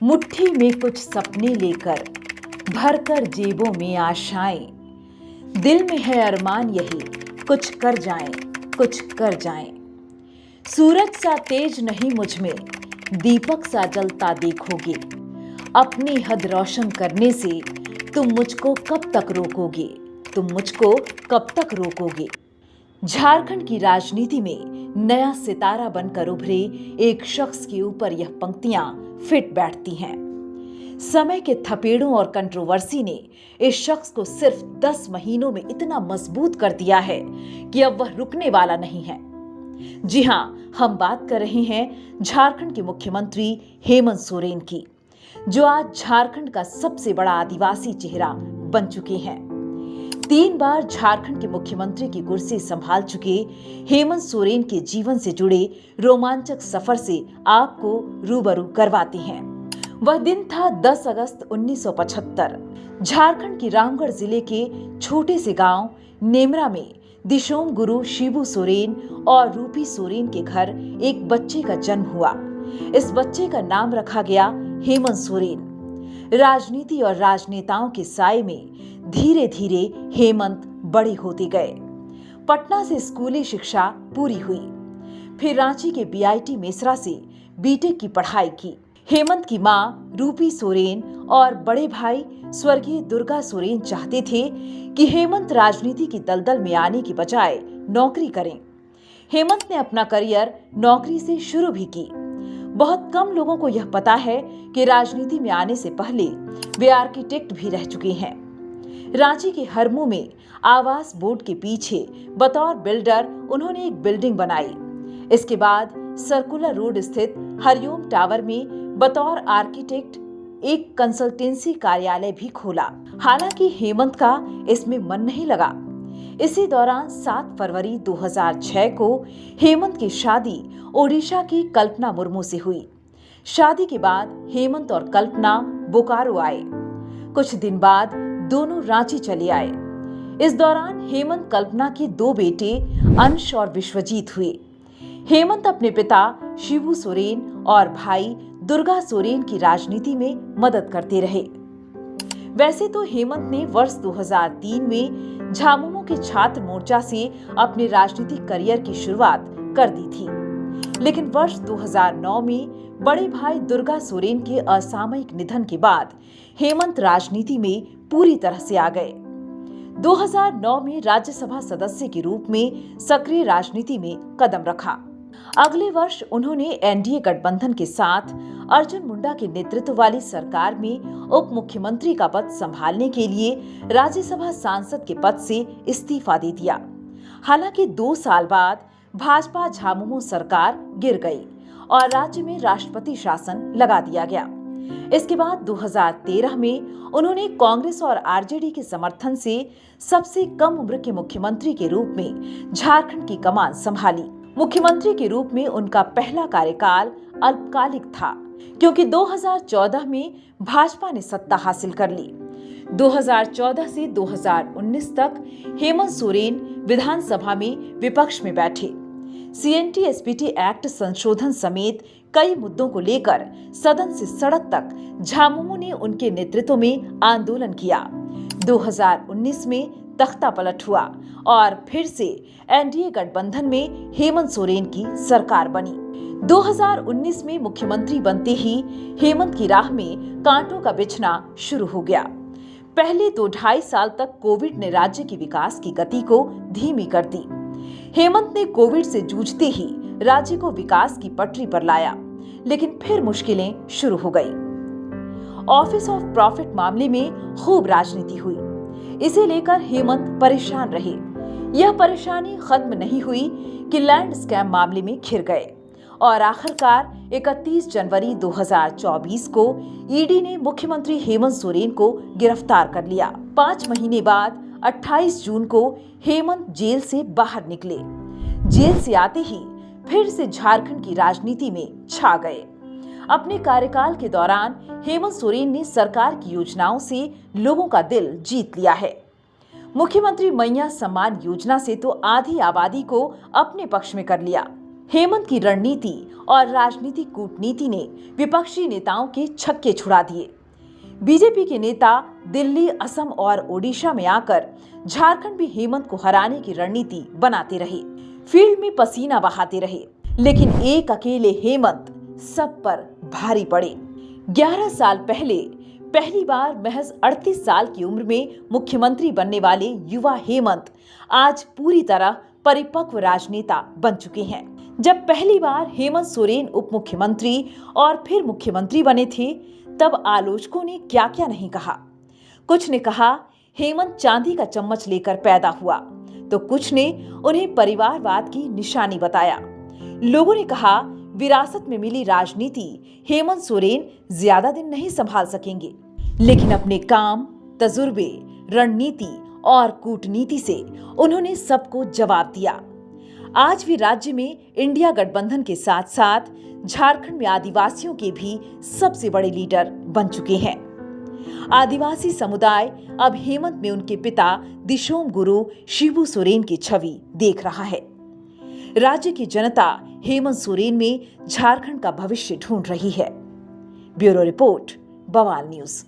मुट्ठी में कुछ सपने लेकर भरकर जेबों में आशाएं, दिल में है अरमान यही, कुछ कर जाएं, कुछ कर जाएं। सूरज सा तेज नहीं मुझ में, दीपक सा जलता देखोगे। अपनी हद रोशन करने से तुम मुझको कब तक रोकोगे, तुम मुझको कब तक रोकोगे। झारखंड की राजनीति में नया सितारा बनकर उभरे एक शख्स के ऊपर यह पंक्तियां फिट बैठती हैं। समय के थपेड़ों और कंट्रोवर्सी ने इस शख्स को सिर्फ 10 महीनों में इतना मजबूत कर दिया है कि अब वह रुकने वाला नहीं है। जी हां, हम बात कर रहे हैं झारखंड के मुख्यमंत्री हेमंत सोरेन की, जो आज झारखंड का सबसे बड़ा आदिवासी चेहरा बन चुके हैं। 3 बार झारखंड के मुख्यमंत्री की कुर्सी संभाल चुके हेमंत सोरेन के जीवन से जुड़े रोमांचक सफर से आपको रूबरू करवाते हैं। वह दिन था 10 अगस्त 1975। झारखंड के रामगढ़ जिले के छोटे से गांव नेमरा में दिशोम गुरु शिबू सोरेन और रूपी सोरेन के घर एक बच्चे का जन्म हुआ। इस बच्चे का नाम रखा गया हेमंत सोरेन। राजनीति और राजनेताओं के साए में धीरे धीरे हेमंत बड़े होते गए। पटना से स्कूली शिक्षा पूरी हुई, फिर रांची के बीआईटी मेसरा से बीटेक की पढ़ाई की। हेमंत की मां रूपी सोरेन और बड़े भाई स्वर्गीय दुर्गा सोरेन चाहते थे कि हेमंत राजनीति की दलदल में आने की बजाय नौकरी करें। हेमंत ने अपना करियर नौकरी से शुरू भी की। बहुत कम लोगों को यह पता है कि राजनीति में आने से पहले वे आर्किटेक्ट भी रह चुके हैं। रांची के हरमू में आवास बोर्ड के पीछे बतौर बिल्डर उन्होंने एक बिल्डिंग बनाई। इसके बाद सर्कुलर रोड स्थित हरिओम टावर में बतौर आर्किटेक्ट एक कंसल्टेंसी कार्यालय भी खोला। हालांकि हेमंत का इसमें मन नहीं लगा। इसी दौरान 7 फरवरी 2006 को हेमंत की शादी ओडिशा की कल्पना मुर्मू से हुई। शादी के बाद हेमंत और कल्पना बोकारो आए। कुछ दिन बाद दोनों रांची चले आए। इस दौरान हेमंत कल्पना के 2 बेटे अंश और विश्वजीत हुए। हेमंत अपने पिता शिबू सोरेन और भाई दुर्गा सोरेन की राजनीति में मदद करते रहे। वैसे तो हेमंत ने वर्ष 2003 में झामुमो के छात्र मोर्चा से अपने राजनीतिक करियर की शुरुआत कर दी थी, लेकिन वर्ष 2009 में बड़े भाई दुर्गा सोरेन के असामयिक निधन के बाद हेमंत राजनीति में पूरी तरह से आ गए। 2009 में राज्यसभा सदस्य के रूप में सक्रिय राजनीति में कदम रखा। अगले वर्ष उन्होंने एनडीए गठबंधन के साथ अर्जुन मुंडा के नेतृत्व वाली सरकार में उप मुख्यमंत्री का पद संभालने के लिए राज्यसभा सांसद के पद से इस्तीफा दे दिया। हालांकि 2 साल बाद भाजपा झामुमो सरकार गिर गई और राज्य में राष्ट्रपति शासन लगा दिया गया। इसके बाद 2013 में उन्होंने कांग्रेस और आरजेडी के समर्थन से सबसे कम उम्र के मुख्यमंत्री के रूप में झारखंड की कमान संभाली। मुख्यमंत्री के रूप में उनका पहला कार्यकाल अल्पकालिक था, क्योंकि 2014 में भाजपा ने सत्ता हासिल कर ली। 2014 से 2019 तक हेमंत सोरेन विधानसभा में विपक्ष में बैठे। सीएनटी-एसपीटी एक्ट संशोधन समेत कई मुद्दों को लेकर सदन से सड़क तक झामुमो ने उनके नेतृत्व में आंदोलन किया। 2019 में तख्ता पलट हुआ और फिर से एनडीए गठबंधन में हेमंत सोरेन की सरकार बनी। 2019 में मुख्यमंत्री बनते ही हेमंत की राह में कांटों का बिछना शुरू हो गया। पहले 2-2.5 साल तक कोविड ने राज्य की विकास की गति को धीमी कर दी। हेमंत ने कोविड से जूझते ही राज्य को विकास की पटरी पर लाया, लेकिन फिर मुश्किलें शुरू हो गई। ऑफिस ऑफ प्रॉफिट मामले में खूब राजनीति हुई। इसे लेकर हेमंत परेशान रहे। यह परेशानी खत्म नहीं हुई कि लैंड स्कैम मामले में घिर गए और आखिरकार 31 जनवरी 2024 को ईडी ने मुख्यमंत्री हेमंत सोरेन को गिरफ्तार कर लिया। 5 महीने बाद 28 जून को हेमंत जेल से बाहर निकले। जेल से आते ही फिर से झारखंड की राजनीति में छा गए। अपने कार्यकाल के दौरान हेमंत सोरेन ने सरकार की योजनाओं से लोगों का दिल जीत लिया है। मुख्यमंत्री मैया सम्मान योजना से तो आधी आबादी को अपने पक्ष में कर लिया। हेमंत की रणनीति और राजनीतिक कूटनीति ने विपक्षी नेताओं के छक्के छुड़ा दिए। बीजेपी के नेता दिल्ली, असम और ओडिशा में आकर झारखंड भी हेमंत को हराने की रणनीति बनाते रहे, फील्ड में पसीना बहाते रहे, लेकिन एक अकेले हेमंत सब पर भारी पड़े। 11 साल पहले पहली बार महज 38 साल की उम्र में मुख्यमंत्री बनने वाले युवा हेमंत आज पूरी तरह परिपक्व राजनेता बन चुके हैं। जब पहली बार हेमंत सोरेन उप मुख्यमंत्री और फिर मुख्यमंत्री बने थे, तब आलोचकों ने क्या क्या नहीं कहा। कुछ ने कहा हेमंत चांदी का चम्मच लेकर पैदा हुआ, तो कुछ ने उन्हें परिवारवाद की निशानी बताया। लोगों ने कहा विरासत में मिली राजनीति हेमंत सोरेन ज्यादा दिन नहीं संभाल सकेंगे, लेकिन अपने काम, तजुर्बे, रणनीति और कूटनीति से उन्होंने सबको जवाब दिया। आज भी राज्य में इंडिया गठबंधन के साथ साथ झारखंड में आदिवासियों के भी सबसे बड़े लीडर बन चुके हैं। आदिवासी समुदाय अब हेमंत में उनके पिता दिशोम गुरु शिबू सोरेन की छवि देख रहा है। राज्य की जनता हेमंत सोरेन में झारखंड का भविष्य ढूंढ रही है। ब्यूरो रिपोर्ट, बवाल न्यूज।